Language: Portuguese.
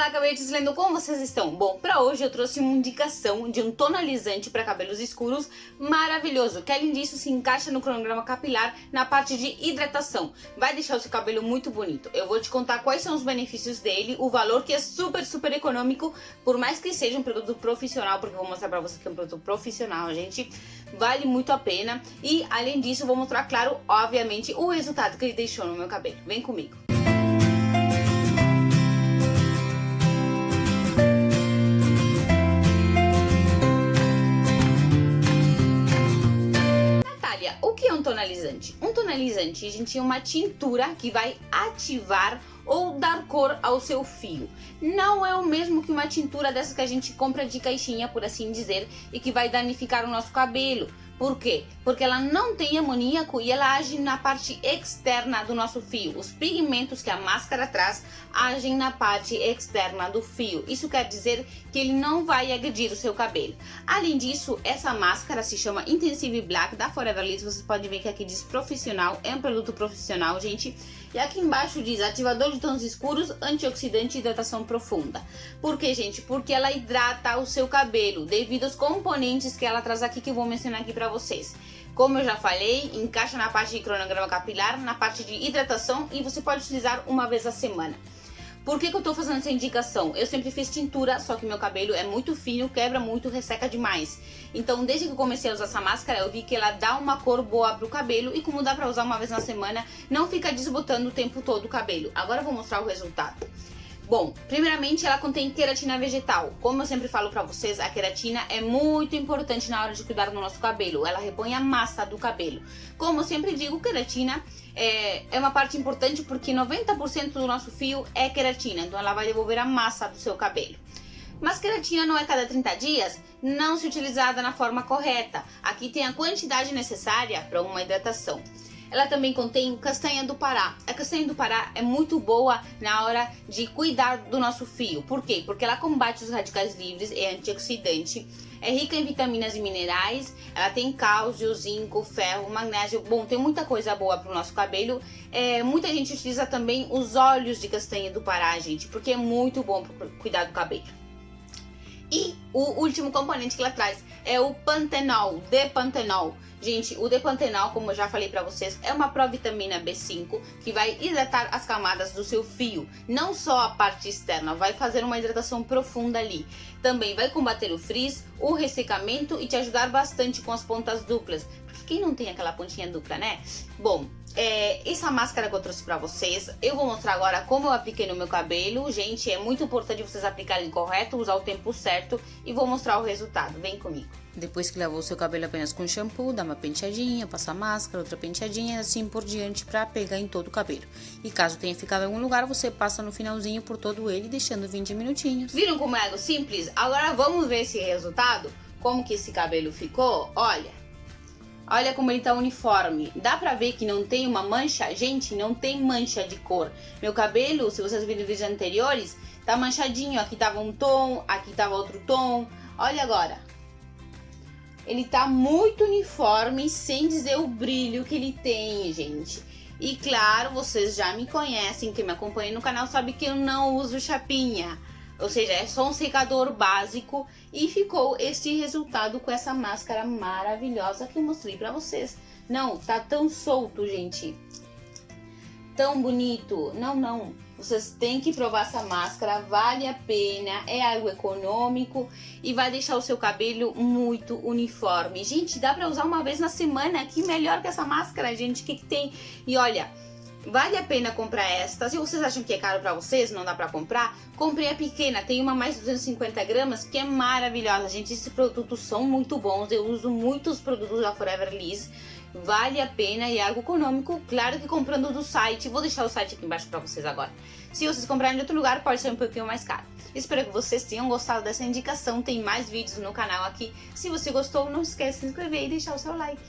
Olá, cabeleireiros, lendo, como vocês estão? Bom, pra hoje eu trouxe uma indicação de um tonalizante para cabelos escuros maravilhoso, que além disso se encaixa no cronograma capilar na parte de hidratação. Vai deixar o seu cabelo muito bonito. Eu vou te contar quais são os benefícios dele, o valor que é super econômico, por mais que seja um produto profissional, porque eu vou mostrar pra você que é um produto profissional, gente, vale muito a pena. E além disso eu vou mostrar, claro, obviamente, o resultado que ele deixou no meu cabelo. Vem comigo. O que é um tonalizante? Um tonalizante, gente, é uma tintura que vai ativar ou dar cor ao seu fio. Não é o mesmo que uma tintura dessas que a gente compra de caixinha, por assim dizer, e que vai danificar o nosso cabelo. Por quê? Porque ela não tem amoníaco e ela age na parte externa do nosso fio. Os pigmentos que a máscara traz agem na parte externa do fio. Isso quer dizer que ele não vai agredir o seu cabelo. Além disso, essa máscara se chama Intensive Black da Forever Liss. Vocês podem ver que aqui diz profissional, é um produto profissional, gente. E aqui embaixo diz ativador de tons escuros, antioxidante e hidratação profunda. Por quê, gente? Porque ela hidrata o seu cabelo devido aos componentes que ela traz aqui, que eu vou mencionar aqui pra vocês. Como eu já falei, encaixa na parte de cronograma capilar, na parte de hidratação, e você pode utilizar uma vez a semana. Por que eu tô fazendo essa indicação? Eu sempre fiz tintura, só que meu cabelo é muito fino, quebra muito, resseca demais. Então, desde que eu comecei a usar essa máscara, eu vi que ela dá uma cor boa pro cabelo, e como dá pra usar uma vez na semana, não fica desbotando o tempo todo o cabelo. Agora eu vou mostrar o resultado. Bom, primeiramente ela contém queratina vegetal. Como eu sempre falo pra vocês, a queratina é muito importante na hora de cuidar do nosso cabelo. Ela repõe a massa do cabelo. Como eu sempre digo, queratina é uma parte importante porque 90% do nosso fio é queratina. Então ela vai devolver a massa do seu cabelo. Mas queratina não é cada 30 dias, não se utilizada na forma correta. Aqui tem a quantidade necessária para uma hidratação. Ela também contém castanha do Pará. A castanha do Pará é muito boa na hora de cuidar do nosso fio. Por quê? Porque ela combate os radicais livres, é antioxidante, é rica em vitaminas e minerais, ela tem cálcio, zinco, ferro, magnésio. Bom, tem muita coisa boa para o nosso cabelo. Muita gente utiliza também os óleos de castanha do Pará, gente, porque é muito bom para cuidar do cabelo. E o último componente que ela traz é o pantenol, D-pantenol. Gente, o D-pantenol, como eu já falei pra vocês, é uma provitamina B5 que vai hidratar as camadas do seu fio. Não só a parte externa, vai fazer uma hidratação profunda ali. Também vai combater o frizz, o ressecamento e te ajudar bastante com as pontas duplas. Porque quem não tem aquela pontinha dupla, né? Bom, essa máscara que eu trouxe pra vocês, eu vou mostrar agora como eu apliquei no meu cabelo. Gente, é muito importante vocês aplicarem correto, usar o tempo certo, e vou mostrar o resultado. Vem comigo. Depois que lavou o seu cabelo apenas com shampoo, dá uma penteadinha, passa a máscara, outra penteadinha e assim por diante pra pegar em todo o cabelo. E caso tenha ficado em algum lugar, você passa no finalzinho por todo ele, deixando 20 minutinhos. Viram como é algo simples? Agora vamos ver esse resultado? Como que esse cabelo ficou? Olha como ele tá uniforme. Dá pra ver que não tem uma mancha? Gente, não tem mancha de cor. Meu cabelo, se vocês viram vídeos anteriores, tá manchadinho. Aqui tava um tom, aqui tava outro tom. Olha agora. Ele tá muito uniforme, sem dizer o brilho que ele tem, gente. E claro, vocês já me conhecem, quem me acompanha no canal sabe que eu não uso chapinha. Ou seja, é só um secador básico, e ficou esse resultado com essa máscara maravilhosa que eu mostrei pra vocês. Não, tá tão solto, gente. Tão bonito. Não. Vocês têm que provar essa máscara, vale a pena, é algo econômico e vai deixar o seu cabelo muito uniforme. Gente, dá pra usar uma vez na semana, que melhor que essa máscara, gente, que tem? E olha, vale a pena comprar esta. Se vocês acham que é caro pra vocês, não dá pra comprar, comprei a pequena, tem uma mais de 250 gramas, que é maravilhosa, gente. Esses produtos são muito bons, eu uso muitos produtos da Forever Liss. Vale a pena e é algo econômico, claro que comprando do site. Vou deixar o site aqui embaixo pra vocês agora. Se vocês comprarem de outro lugar, pode ser um pouquinho mais caro. Espero que vocês tenham gostado dessa indicação, tem mais vídeos no canal aqui. Se você gostou, não esquece de se inscrever e deixar o seu like.